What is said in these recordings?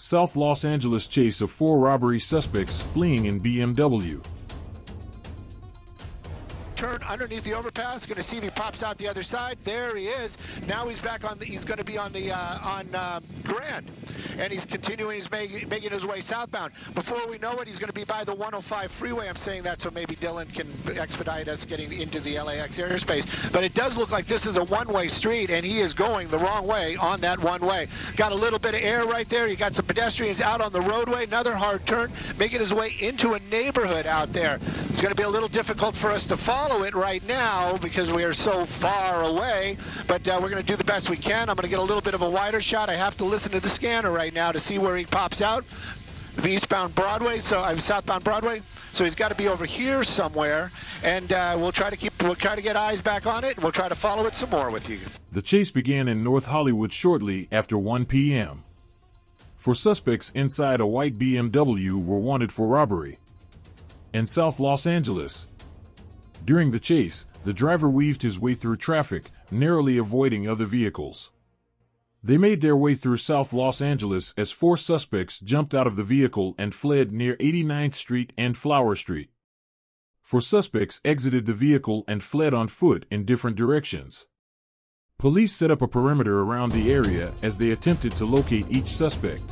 South Los Angeles chase of 4 robbery suspects fleeing in BMW. Turn underneath the overpass. Going to see if he pops out the other side. There he is. Now he's back on the. He's going to be on the Grand, and he's continuing. He's making his way southbound. Before we know it, he's going to be by the 105 freeway. I'm saying that so maybe Dylan can expedite us getting into the LAX airspace. But it does look like this is a one-way street, and he is going the wrong way on that one-way. Got a little bit of air right there. You got some pedestrians out on the roadway. Another hard turn, making his way into a neighborhood out there. It's going to be a little difficult for us to follow it right now because we are so far away, but we're going to do the best we can. I'm going to get a little bit of a wider shot. I have to listen to the scanner right now to see where he pops out. Eastbound Broadway, so I'm southbound Broadway, so he's got to be over here somewhere, and we'll try to get eyes back on it, and we'll try to follow it some more with you. The chase began in North Hollywood shortly after 1 p.m. 4 suspects inside a white BMW were wanted for robbery. In South Los Angeles, during the chase, the driver weaved his way through traffic, narrowly avoiding other vehicles. They made their way through South Los Angeles as 4 suspects jumped out of the vehicle and fled near 89th Street and Flower Street. 4 suspects exited the vehicle and fled on foot in different directions. Police set up a perimeter around the area as they attempted to locate each suspect.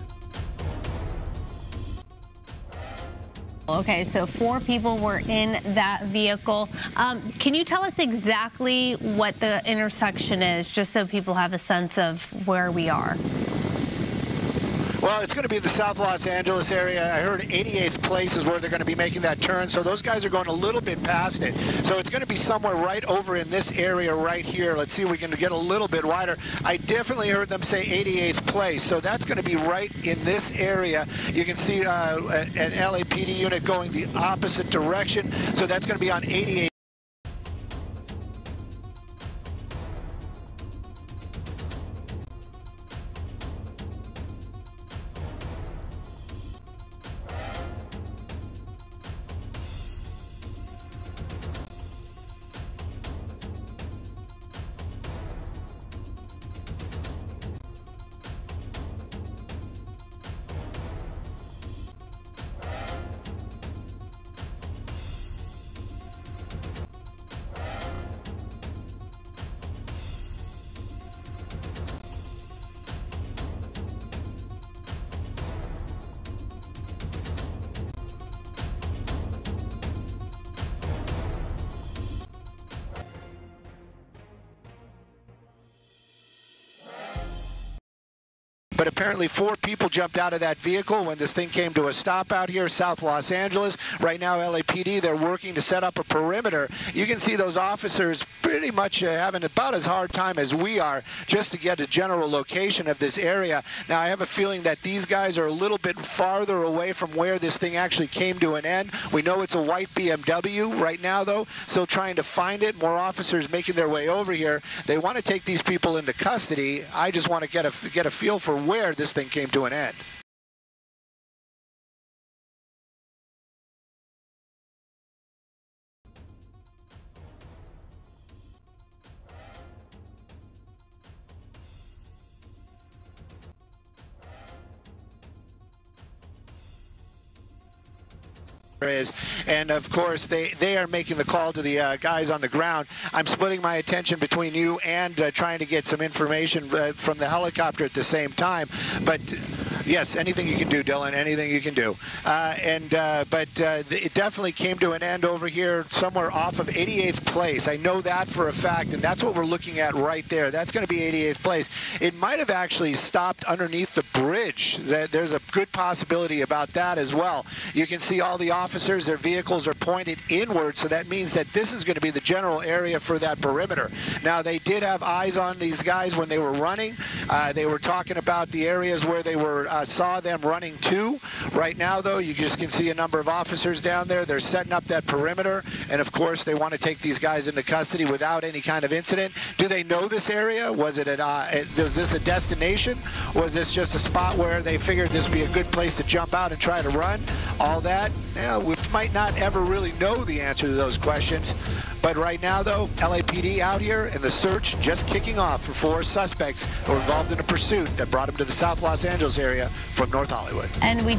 Okay, so 4 people were in that vehicle. Can you tell us exactly what the intersection is, just so people have a sense of where we are? Well, it's going to be in the South Los Angeles area. I heard 88th Place is where they're going to be making that turn, so those guys are going a little bit past it. So it's going to be somewhere right over in this area right here. Let's see if we can get a little bit wider. I definitely heard them say 88th Place, so that's going to be right in this area. You can see an LAPD unit going the opposite direction, so that's going to be on 88th. But apparently 4 people jumped out of that vehicle when this thing came to a stop out here, South Los Angeles. Right now, LAPD, they're working to set up a perimeter. You can see those officers pretty much having about as hard time as we are just to get a general location of this area. Now, I have a feeling that these guys are a little bit farther away from where this thing actually came to an end. We know it's a white BMW right now, though, still trying to find it. More officers making their way over here. They want to take these people into custody. I just want to get a feel for where this thing came to an end. Is, and of course they are making the call to the guys on the ground. I'm splitting my attention between you and trying to get some information from the helicopter at the same time, but yes, anything you can do, Dylan, anything you can do. It definitely came to an end over here somewhere off of 88th Place. I know that for a fact, and that's what we're looking at right there. That's going to be 88th Place. It might have actually stopped underneath the bridge. There's a good possibility about that as well. You can see all the officers, their vehicles are pointed inward, so that means that this is going to be the general area for that perimeter. Now, they did have eyes on these guys when they were running. They were talking about the areas where they were saw them running to. Right now, though, you just can see a number of officers down there. They're setting up that perimeter, and of course, they want to take these guys into custody without any kind of incident. Do they know this area? Was this a destination? Was this just a spot where they figured this would be a good place to jump out and try to run? All that? Yeah, we might not ever really know the answer to those questions, But right now, though, LAPD out here and the search just kicking off for 4 suspects who were involved in a pursuit that brought them to the South Los Angeles area from North Hollywood. And we